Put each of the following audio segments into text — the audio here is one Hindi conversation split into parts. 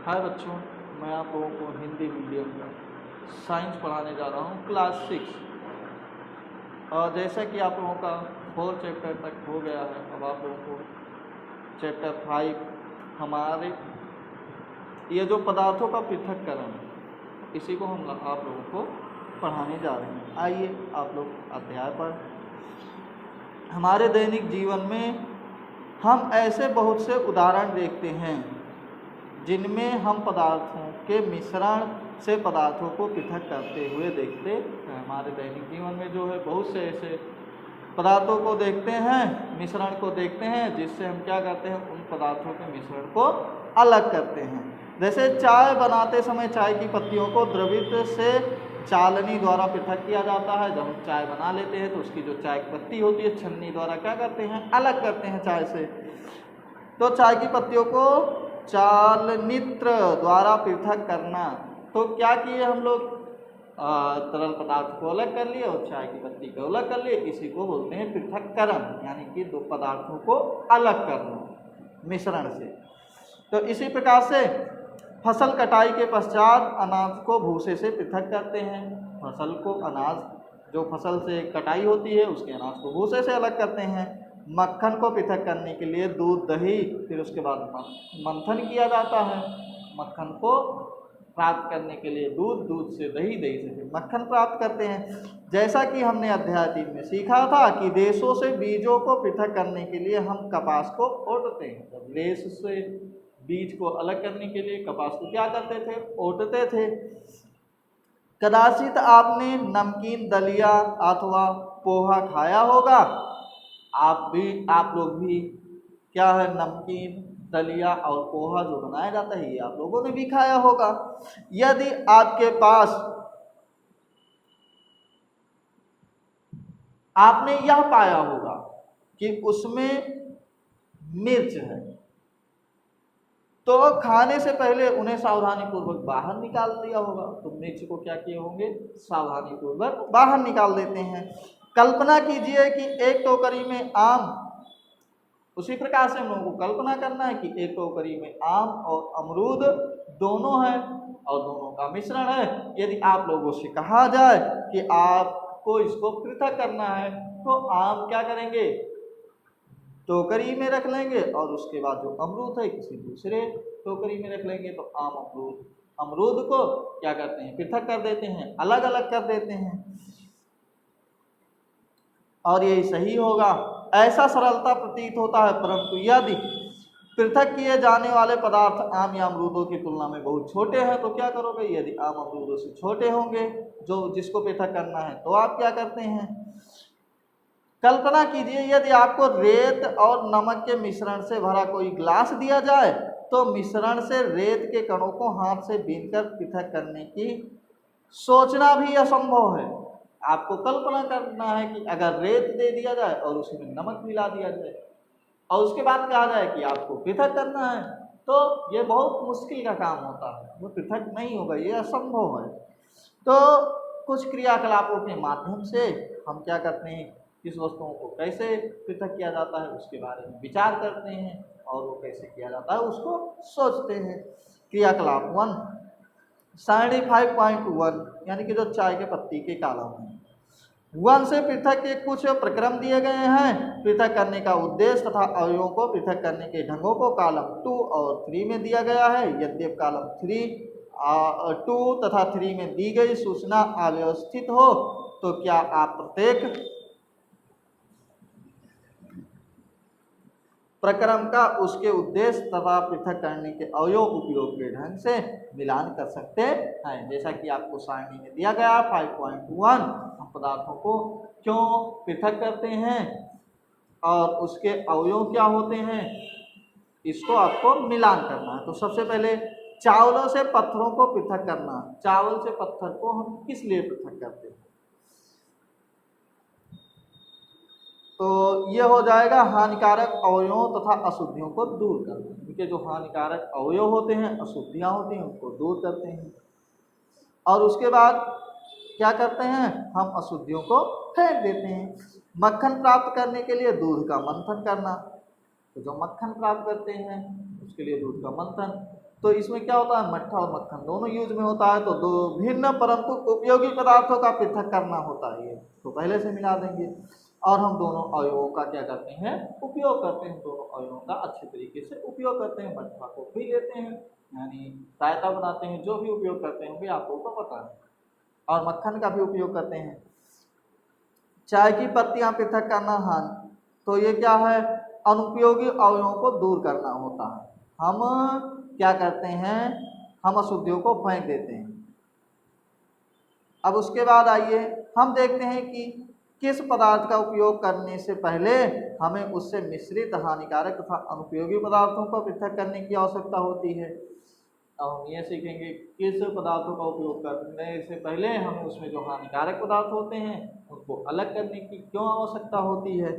हाय बच्चों, मैं आप लोगों को हिंदी मीडियम का साइंस पढ़ाने जा रहा हूँ क्लास 6। और जैसा कि आप लोगों का 4 चैप्टर तक हो गया है, अब आप लोगों को चैप्टर 5 हमारे ये जो पदार्थों का पृथक्करण है इसी को हम आप लोगों को पढ़ाने जा रहे हैं। आइए आप लोग अध्याय पर। हमारे दैनिक जीवन में हम ऐसे बहुत से उदाहरण देखते हैं जिनमें हम पदार्थों के मिश्रण से पदार्थों को पृथक करते हुए देखते हैं। हमारे दैनिक जीवन में जो है बहुत से ऐसे पदार्थों को देखते हैं, मिश्रण को देखते हैं, जिससे हम क्या करते हैं, उन पदार्थों के मिश्रण को अलग करते हैं। जैसे चाय बनाते समय चाय की पत्तियों को द्रवित से चालनी द्वारा पृथक किया जाता है। जब हम चाय बना लेते हैं तो उसकी जो चाय की पत्ती होती है छन्नी द्वारा क्या करते हैं, अलग करते हैं चाय से। तो चाय की पत्तियों को चालनित्र द्वारा पृथक करना, तो क्या किए हम लोग, तरल पदार्थ को अलग कर लिए और चाय की पत्ती को अलग कर लिए। इसी को बोलते हैं पृथक्करण, यानी कि दो पदार्थों को अलग करना मिश्रण से। तो इसी प्रकार से फसल कटाई के पश्चात अनाज को भूसे से पृथक करते हैं। फसल को अनाज जो फसल से कटाई होती है उसके अनाज को भूसे से अलग करते हैं। मक्खन को पृथक करने के लिए दूध, दही, फिर उसके बाद मंथन किया जाता है। मक्खन को प्राप्त करने के लिए दूध, दूध से दही, दही से फिर मक्खन प्राप्त करते हैं। जैसा कि हमने अध्याय 3 में सीखा था कि रेशों से बीजों को पृथक करने के लिए हम कपास को ओटते हैं। जब रेश से बीज को अलग करने के लिए कपास को क्या करते थे, ओटते थे। कदाचित आपने नमकीन, दलिया अथवा पोहा खाया होगा। आप लोग भी क्या है, नमकीन, दलिया और पोहा जो बनाया जाता है ये आप लोगों ने भी खाया होगा। यदि आपके पास आपने यह पाया होगा कि उसमें मिर्च है, तो खाने से पहले उन्हें सावधानी पूर्वक बाहर निकाल दिया होगा। तो मिर्च को क्या किए होंगे, सावधानी पूर्वक बाहर निकाल देते हैं। कल्पना कीजिए कि एक टोकरी में आम, उसी प्रकार से हम लोगों को कल्पना करना है कि एक टोकरी में आम और अमरूद दोनों है और दोनों का मिश्रण है। यदि आप लोगों से कहा जाए कि आपको इसको पृथक करना है, तो आम क्या करेंगे, टोकरी में रख लेंगे और उसके बाद जो अमरूद है किसी दूसरे टोकरी में रख लेंगे। तो आम अमरूद को क्या करते हैं, पृथक कर देते हैं, अलग अलग कर देते हैं। और यही सही होगा। ऐसा सरलता प्रतीत होता है, परंतु यदि पृथक किए जाने वाले पदार्थ आम या अमरूदों की तुलना में बहुत छोटे हैं तो क्या करोगे। यदि आम अमरूदों से छोटे होंगे जो जिसको पृथक करना है, तो आप क्या करते हैं, कल्पना कीजिए यदि आपको रेत और नमक के मिश्रण से भरा कोई ग्लास दिया जाए, तो मिश्रण से रेत के कणों को हाथ से बीनकर पृथक करने की सोचना भी असंभव है। आपको कल्पना करना है कि अगर रेत दे दिया जाए और उसमें नमक मिला दिया जाए और उसके बाद कहा जाए कि आपको पृथक करना है, तो ये बहुत मुश्किल का काम होता है, वो पृथक नहीं होगा, ये असंभव है। तो कुछ क्रियाकलापों के माध्यम से हम क्या करते हैं, किस वस्तुओं को कैसे पृथक किया जाता है उसके बारे में विचार करते हैं और वो कैसे किया जाता है उसको सोचते हैं। क्रियाकलाप 1 सारणी 5.1 यानी कि जो चाय के पत्ती के कालम हैं। 1 से पृथक के कुछ प्रक्रम दिए गए हैं। पृथक करने का उद्देश्य तथा अवयवों को पृथक करने के ढंगों को कालम 2 और 3 में दिया गया है। यद्यपि कालम 2 तथा 3 में दी गई सूचना अव्यवस्थित हो, तो क्या आप प्रत्येक प्रक्रम का उसके उद्देश्य तथा पृथक करने के अवयव उपयोग के ढंग से मिलान कर सकते हैं। जैसा कि आपको सारणी में दिया गया 5.1, हम पदार्थों को क्यों पृथक करते हैं और उसके अवयव क्या होते हैं, इसको आपको मिलान करना है। तो सबसे पहले चावलों से पत्थरों को पृथक करना। चावल से पत्थर को हम किस लिए पृथक करते हैं, तो ये हो जाएगा हानिकारक अवयवों तथा अशुद्धियों को दूर करना। क्योंकि जो हानिकारक अवयव होते हैं, अशुद्धियाँ होती हैं, उनको दूर करते हैं। और उसके बाद क्या करते हैं, हम अशुद्धियों को फेंक देते हैं। मक्खन प्राप्त करने के लिए दूध का मंथन करना। तो जो मक्खन प्राप्त करते हैं उसके लिए दूध का मंथन। तो इसमें क्या होता है, मट्ठा और मक्खन दोनों यूज में होता है। तो दो भिन्न परंतु उपयोगी पदार्थों का पृथक करना होता है, ये तो पहले से मिला देंगे। और हम दोनों अवयवों का क्या करते हैं, उपयोग करते हैं, दोनों अवयवों का अच्छे तरीके से उपयोग करते हैं। मट्ठा को भी लेते हैं यानी रायता बनाते हैं, जो भी उपयोग करते हैं भी आपको तो पता है, और मक्खन का भी उपयोग करते हैं। चाय की पत्तियां पृथक करना, हाँ तो ये क्या है, अनुपयोगी अवयवों को दूर करना होता है। हम क्या करते हैं, हम अशुद्धियों को फेंक देते हैं। अब उसके बाद आइए हम देखते हैं कि किस पदार्थ का उपयोग करने से पहले हमें उससे मिश्रित हानिकारक तथा अनुपयोगी पदार्थों को पृथक करने की आवश्यकता होती है। अब हम ये सीखेंगे किस पदार्थों का उपयोग करने से पहले हमें उसमें जो हानिकारक पदार्थ होते हैं उनको अलग करने की क्यों आवश्यकता होती है।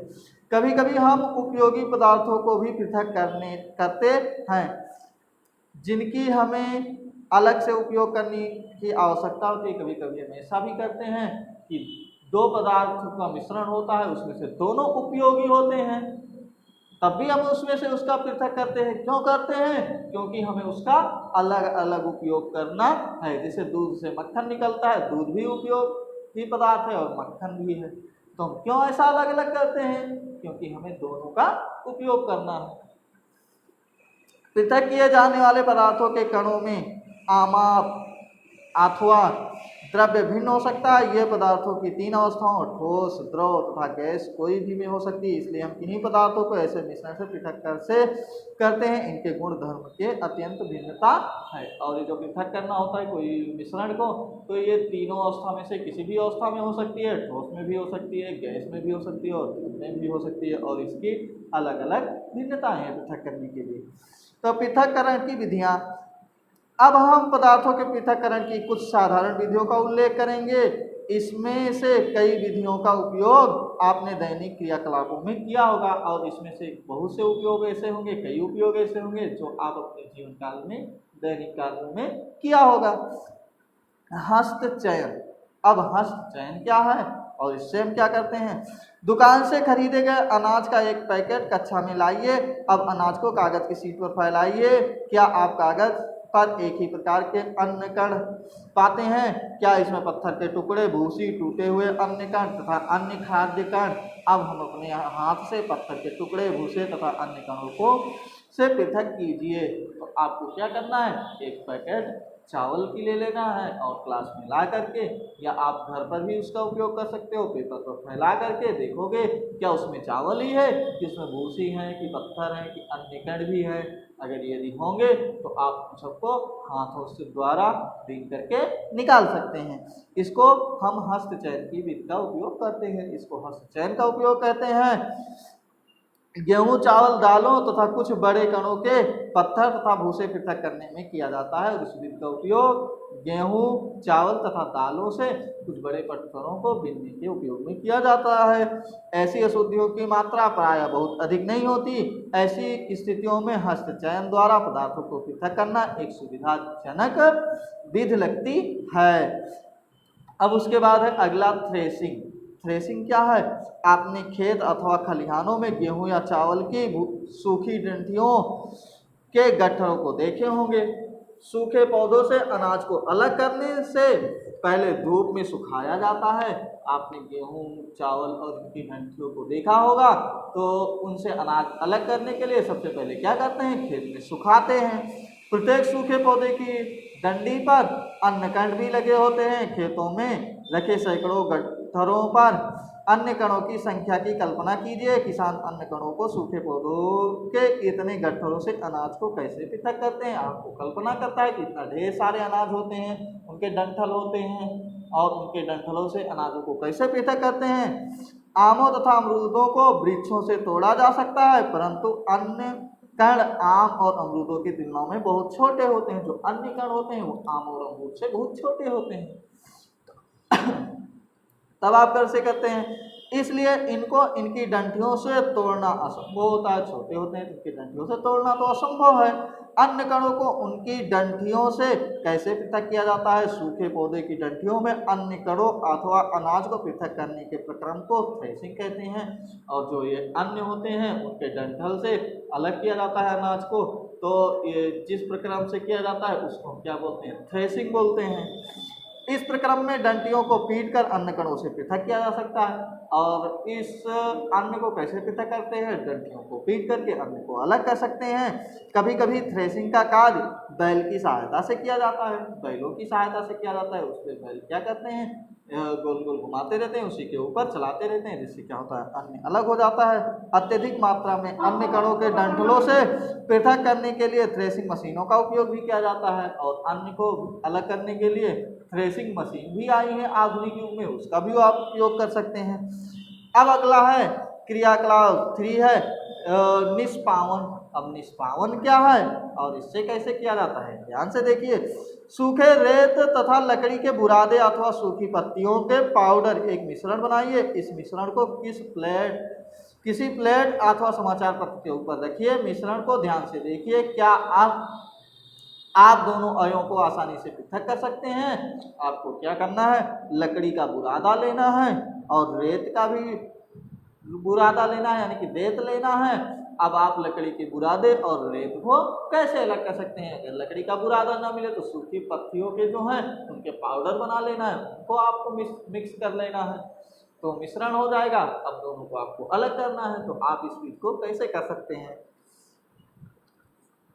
कभी कभी हम उपयोगी पदार्थों को भी पृथक करते हैं, जिनकी हमें अलग से उपयोग करने की आवश्यकता होती है। कभी कभी हम ऐसा भी करते हैं कि दो पदार्थ का मिश्रण होता है, उसमें से दोनों उपयोगी होते हैं, तब भी हम उसमें से उसका पृथक करते हैं। क्यों करते हैं, क्योंकि हमें उसका अलग अलग उपयोग करना है। जैसे दूध से मक्खन निकलता है, दूध भी उपयोगी पदार्थ है और मक्खन भी है, तो हम क्यों ऐसा अलग अलग करते हैं, क्योंकि हमें दोनों का उपयोग करना है। पृथक किए जाने वाले पदार्थों के कणों में आमाप अथवा द्रव्य भिन्न हो सकता है। ये पदार्थों की तीन अवस्थाओं ठोस, द्रव तथा गैस कोई भी में हो सकती है। इसलिए हम किन्हीं पदार्थों को ऐसे मिश्रण से पृथक करते हैं, इनके गुण धर्म के अत्यंत भिन्नता है। और ये जो पृथक करना होता है कोई मिश्रण को, तो ये तीनों अवस्था में से किसी भी अवस्था में हो सकती है, ठोस में भी हो सकती है, गैस में भी हो सकती है और द्रव में भी हो सकती है, और इसकी अलग अलग भिन्नताएं हैं पृथक करने के लिए। तो पृथक्करण की विधियां, अब हम पदार्थों के पृथक्करण की कुछ साधारण विधियों का उल्लेख करेंगे। इसमें से कई विधियों का उपयोग आपने दैनिक क्रियाकलापों में किया होगा, और इसमें से बहुत से उपयोग ऐसे होंगे, कई उपयोग ऐसे होंगे जो आप अपने जीवन काल में दैनिक कार्यों में किया होगा। हस्तचयन, अब हस्तचयन क्या है और इससे हम क्या करते हैं। दुकान से खरीदे गए अनाज का एक पैकेट कक्षा में लाइए। अब अनाज को कागज की शीट पर फैलाइए। क्या आप कागज पर एक ही प्रकार के अन्य कण पाते हैं? क्या इसमें पत्थर के टुकड़े, भूसी, टूटे हुए अन्य कण तथा अन्य खाद्य कण? अब हम अपने हाथ से पत्थर के टुकड़े, भूसे तथा अन्य कणों को से पृथक कीजिए। तो आपको क्या करना है, एक पैकेट चावल की ले लेना है और क्लास में ला करके, या आप घर पर भी उसका उपयोग कर सकते हो, पेपर पर फैला करके देखोगे क्या उसमें चावल ही है कि उसमें भूसी है कि पत्थर है कि अन्य कण भी है। अगर यदि होंगे तो आप सबको हाथों से द्वारा बीन करके निकाल सकते हैं। इसको हम हस्तचयन की विधि का उपयोग करते हैं। इसको हस्तचयन का उपयोग कहते हैं। गेहूं, चावल, दालों तथा कुछ बड़े कणों के पत्थर तथा भूसे पृथक करने में किया जाता है। इस विधि का उपयोग गेहूं, चावल तथा दालों से कुछ बड़े पत्थरों को बीनने के उपयोग में किया जाता है। ऐसी अशुद्धियों की मात्रा प्रायः बहुत अधिक नहीं होती। ऐसी स्थितियों में हस्तचयन द्वारा पदार्थों को पृथक करना एक सुविधाजनक विधि लगती है। अब उसके बाद है अगला थ्रेसिंग। थ्रेसिंग क्या है, आपने खेत अथवा खलिहानों में गेहूं या चावल की सूखी डंठियों के गट्ठरों को देखे होंगे। सूखे पौधों से अनाज को अलग करने से पहले धूप में सुखाया जाता है। आपने गेहूं, चावल और इनकी डंठियों को देखा होगा, तो उनसे अनाज अलग करने के लिए सबसे पहले क्या करते हैं, खेत में सुखाते हैं। प्रत्येक सूखे पौधे की डंडी पर अन्य कण भी लगे होते हैं। खेतों में रखे सैकड़ों गट्ठरों पर अन्य कणों की संख्या की कल्पना कीजिए। किसान अन्य कणों को सूखे पौधों के इतने गट्ठरों से अनाज को कैसे पृथक करते हैं। आपको कल्पना करता है कि इतना ढेर सारे अनाज होते हैं, उनके डंठल होते हैं, और उनके डंठलों से अनाजों को कैसे पृथक करते हैं। आमों तथा अमरूदों को वृक्षों से तोड़ा जा सकता है, परंतु अन्य कण आम और अमरूदों की तुलना में बहुत छोटे होते हैं। जो अन्य कण होते हैं वो आम और अमरूद से बहुत छोटे होते हैं। तब आप कैसे करते हैं, इसलिए इनको इनकी डंठियों से तोड़ना असंभव होता है। छोटे होते हैं तो इनकी डंठियों से तोड़ना तो असंभव है। अन्य कणों को उनकी डंठियों से कैसे पृथक किया जाता है। सूखे पौधे की डंठियों में अन्य कणों अथवा अनाज को पृथक करने के प्रक्रम को थ्रेसिंग कहते हैं। और जो ये अन्य होते हैं उनके डंठल से अलग किया जाता है अनाज को, तो ये जिस प्रक्रम से किया जाता है उसको हम क्या बोलते हैं, थ्रेसिंग बोलते हैं। इस प्रक्रम में डंठियों को पीट कर अन्य कणों से पृथक किया जा सकता है। और इस अन्न को कैसे पृथक करते हैं, डंठियों को पीट करके अन्न को अलग कर सकते हैं। कभी कभी थ्रेसिंग का कार्य बैल की सहायता से किया जाता है, बैलों की सहायता से किया जाता है। उसमें बैल क्या करते हैं, गोल गोल घुमाते रहते हैं, उसी के ऊपर चलाते रहते हैं, जिससे क्या होता है, अन्न अलग हो जाता है। अत्यधिक मात्रा में अन्य कणों के डंठलों से पृथक करने के लिए थ्रेसिंग मशीनों का उपयोग भी किया जाता है, और अन्न को अलग करने के लिए थ्रेसिंग मशीन भी आई है आधुनिक युग में, उसका भी आप उपयोग कर सकते हैं। अब अगला है क्रियाकलाप 3 है निष्पावन। अब निष्पावन क्या है और इससे कैसे किया जाता है, ध्यान से देखिए। सूखे रेत तथा लकड़ी के बुरादे अथवा सूखी पत्तियों के पाउडर एक मिश्रण बनाइए। इस मिश्रण को किसी प्लेट अथवा समाचार पत्र के ऊपर रखिए। मिश्रण को ध्यान से देखिए। क्या आप दोनों अयों को आसानी से पृथक कर सकते हैं। आपको क्या करना है, लकड़ी का बुरादा लेना है और रेत का भी बुरादा लेना है, यानी कि रेत लेना है। अब आप लकड़ी के बुरादे और रेत को कैसे अलग कर सकते हैं, अगर लकड़ी का बुरादा ना मिले तो सूखी पत्तियों के जो हैं उनके पाउडर बना लेना है, उनको आपको मिक्स कर लेना है, तो मिश्रण हो जाएगा। अब दोनों को आपको अलग करना है, तो आप इस चीज को कैसे कर सकते हैं।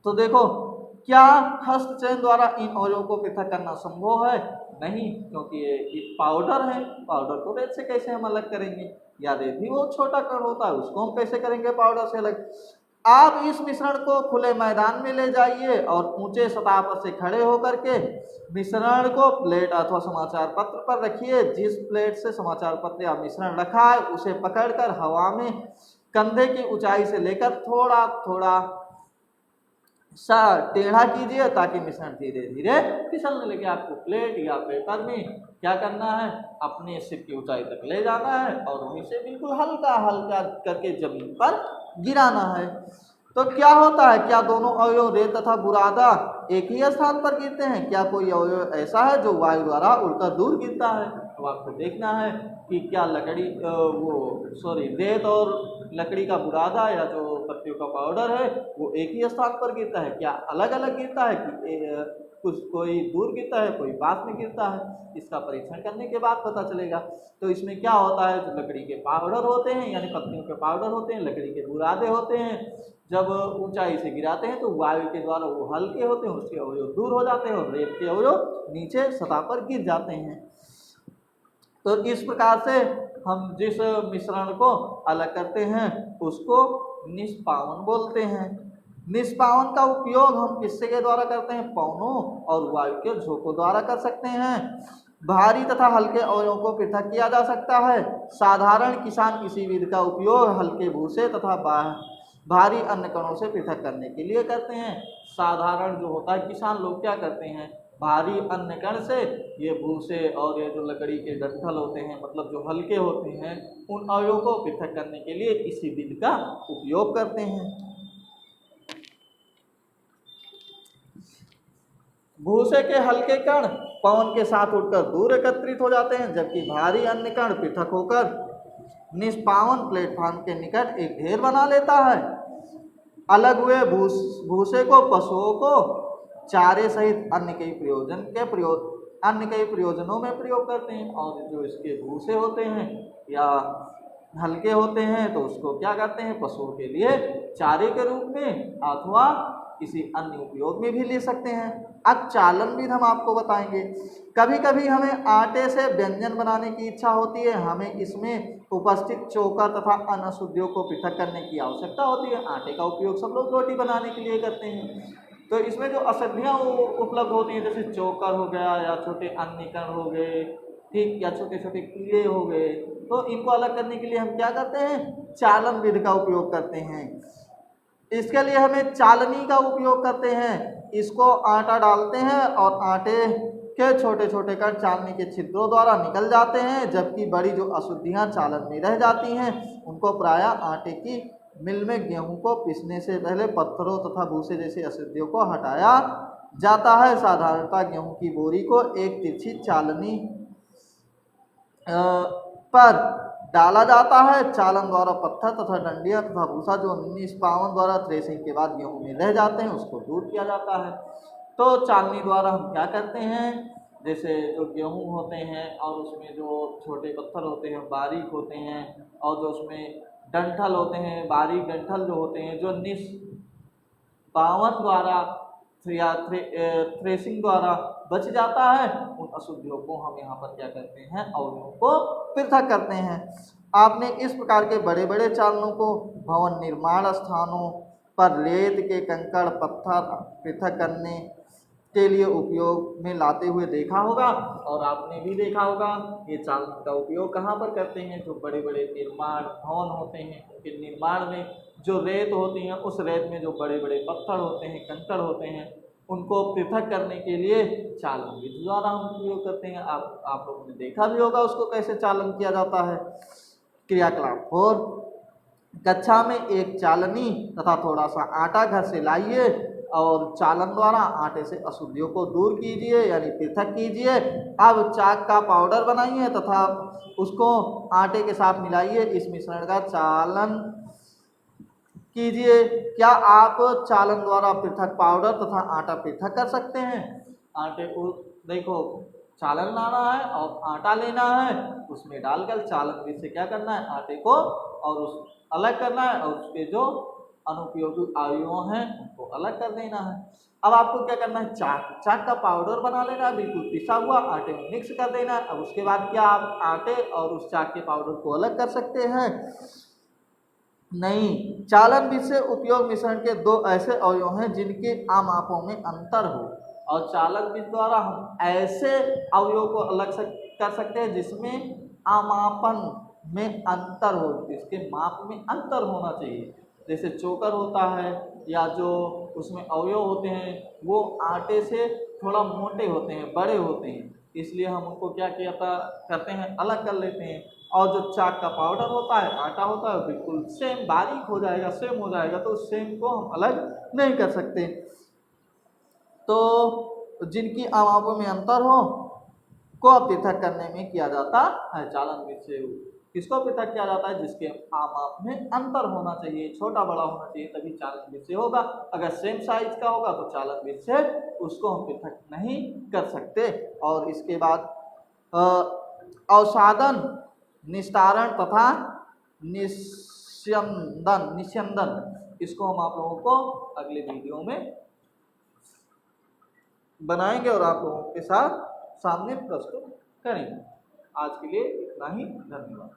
तो देखो, क्या हस्तचयन द्वारा इन अवयवों को पृथक करना संभव है, नहीं, क्योंकि ये पाउडर है। पाउडर को रेत से कैसे हम अलग करेंगे, या रेत भी बहुत छोटा कण होता है, उसको हम कैसे करेंगे पाउडर से अलग। आप इस मिश्रण को खुले मैदान में ले जाइए और ऊंचे सतह पर से खड़े होकर के मिश्रण को प्लेट अथवा समाचार पत्र पर रखिए। जिस प्लेट से समाचार पत्र या मिश्रण रखा है उसे पकड़कर हवा में कंधे की ऊंचाई से लेकर थोड़ा थोड़ा सा टेढ़ा कीजिए, ताकि मिश्रण धीरे धीरे फिसलने लगे। आपको प्लेट या पेपर में क्या करना है, अपने सिर की ऊंचाई तक ले जाना है और वहीं से बिल्कुल हल्का हल्का करके जमीन पर गिराना है। तो क्या होता है, क्या दोनों अवयव रेत तथा बुरादा एक ही स्थान पर गिरते हैं, क्या कोई अवयव ऐसा है जो वायु द्वारा उड़कर दूर गिरता है। तो आपको देखना है कि क्या रेत और लकड़ी का बुरादा या जो पत्तियों का पाउडर है वो एक ही स्थान पर गिरता है, क्या अलग अलग गिरता है, कि कोई दूर गिरता है, कोई पास में गिरता है। इसका परीक्षण करने के बाद पता चलेगा। तो इसमें क्या होता है, जो लकड़ी के पाउडर होते हैं यानी पत्तियों के पाउडर होते हैं, लकड़ी के बुरादे होते हैं, जब ऊंचाई से गिराते हैं तो वायु के द्वारा वो हल्के होते हैं, उसके अवयव दूर हो जाते हैं और रेत के अवयव नीचे सतह पर गिर जाते हैं। तो इस प्रकार से हम जिस मिश्रण को अलग करते हैं उसको निष्पावन बोलते हैं। निष्पावन का उपयोग हम किससे के द्वारा करते हैं, पवनों और वायु के झोंकों द्वारा कर सकते हैं। भारी तथा हल्के अवयवों को पृथक किया जा सकता है। साधारण किसान इसी विधि का उपयोग हल्के भूसे तथा भारी अन्य कणों से पृथक करने के लिए करते हैं। साधारण जो होता है, किसान लोग क्या करते हैं, भारी अन्य कण से ये भूसे और ये जो लकड़ी के डंठल होते हैं, मतलब जो हल्के होते हैं, उन अवयवों को पृथक करने के लिए इसी विधि का उपयोग करते हैं। भूसे के हल्के कण पवन के साथ उड़कर दूर एकत्रित हो जाते हैं, जबकि भारी अन्य कण पृथक होकर निष्पावन प्लेटफॉर्म के निकट एक ढेर बना लेता है। अलग हुए भूसे को पशुओं को चारे सहित अन्य कई प्रयोजनों में प्रयोग करते हैं। और जो इसके भूसे होते हैं या हल्के होते हैं तो उसको क्या करते हैं, पशुओं के लिए चारे के रूप में अथवा किसी अन्य उपयोग में भी ले सकते हैं। अब चालन विधि हम आपको बताएंगे। कभी कभी हमें आटे से व्यंजन बनाने की इच्छा होती है, हमें इसमें उपस्थित चोकर तथा अन्य अशुद्धियों को पृथक करने की आवश्यकता होती है। आटे का उपयोग सब लोग रोटी बनाने के लिए करते हैं, तो इसमें जो अशुद्धियाँ उपलब्ध होती हैं, जैसे चोकर हो गया या छोटे अन्य कण हो गए, ठीक, या छोटे छोटे कीड़े हो गए, तो इनको अलग करने के लिए हम क्या करते हैं, चालन विधि का उपयोग करते हैं। इसके लिए हमें चालनी का उपयोग करते हैं। इसको आटा डालते हैं और आटे के छोटे छोटे कण चालनी के छिद्रों द्वारा निकल जाते हैं, जबकि बड़ी जो अशुद्धियां चालन में रह जाती हैं उनको प्रायः आटे की मिल में गेहूं को पीसने से पहले पत्थरों तथा भूसे जैसी अशुद्धियों को हटाया जाता है। साधारणतः गेहूं की बोरी को एक तिरछी चालनी पर डाला जाता है। चालन द्वारा पत्थर तथा डंडियाँ तथा भूसा जो निष्पावन द्वारा थ्रेसिंग के बाद गेहूं में रह जाते हैं उसको दूर किया जाता है। तो चालनी द्वारा हम क्या करते हैं, जैसे जो गेहूं होते हैं और उसमें जो छोटे पत्थर होते हैं बारीक होते हैं, और जो उसमें डंठल होते हैं बारीक डंठल जो होते हैं जो निष्पावन द्वारा या थ्रेसिंग द्वारा बच जाता है, उन अशुद्धियों को हम यहाँ पर क्या करते हैं, अवयवों को पृथक करते हैं। आपने इस प्रकार के बड़े बड़े चालनों को भवन निर्माण स्थानों पर रेत के कंकड़ पत्थर पृथक करने के लिए उपयोग में लाते हुए देखा होगा, और आपने भी देखा होगा ये चालन का उपयोग कहाँ पर करते हैं, जो बड़े बड़े निर्माण भवन होते हैं उनके निर्माण में जो रेत होती है उस रेत में जो बड़े बड़े पत्थर होते हैं कंकड़ होते हैं उनको पृथक करने के लिए चालन विधि द्वारा हम उपयोग करते हैं। आप लोगों ने देखा भी होगा उसको कैसे चालन किया जाता है। क्रियाकलाप 4, कक्षा में एक चालनी तथा थोड़ा सा आटा घर से लाइए और चालन द्वारा आटे से अशुद्धियों को दूर कीजिए यानी पृथक कीजिए। अब चाक का पाउडर बनाइए तथा उसको आटे के साथ मिलाइए, इस मिश्रण का चालन कीजिए। क्या आप चालन द्वारा पृथक पाउडर तथा आटा पृथक कर सकते हैं? आटे को देखो चालन लाना है और आटा लेना है, उसमें डालकर चालन में से क्या करना है, आटे को और उस अलग करना है और उसके जो अनुपयोगी अवयव हैं उनको अलग कर देना है। अब आपको क्या करना है, चाक का पाउडर बना लेना है, बिल्कुल पिसा हुआ आटे में मिक्स कर देना है। अब उसके बाद क्या आप आटे और उस चाक के पाउडर को अलग कर सकते हैं? नहीं। चालन बीज से उपयोग मिश्रण के दो ऐसे अवयव हैं जिनके आमापों में अंतर हो, और चालन बीज द्वारा हम ऐसे अवयव को अलग कर सकते हैं जिसमें आमापन में अंतर हो, जिसके माप में अंतर होना चाहिए। जैसे चोकर होता है या जो उसमें अवयव होते हैं वो आटे से थोड़ा मोटे होते हैं, बड़े होते हैं, इसलिए हम उनको क्या करते हैं, अलग कर लेते हैं। और जो चाक का पाउडर होता है, आटा होता है, बिल्कुल सेम बारीक हो जाएगा, सेम हो जाएगा, तो सेम को हम अलग नहीं कर सकते। तो जिनकी आमापों में अंतर हो को पृथक करने में किया जाता है चालन बीज से। किसको पृथक किया जाता है? जिसके आमाप में अंतर होना चाहिए, छोटा बड़ा होना चाहिए, तभी चालन बीज से होगा। अगर सेम साइज का होगा तो चालन बीज से उसको हम पृथक नहीं कर सकते। और इसके बाद अवसादन, निस्तारण तथा निस्यंदन, इसको हम आप लोगों को अगले वीडियो में बनाएंगे और आप लोगों के साथ सामने प्रस्तुत करेंगे। आज के लिए इतना ही, धन्यवाद।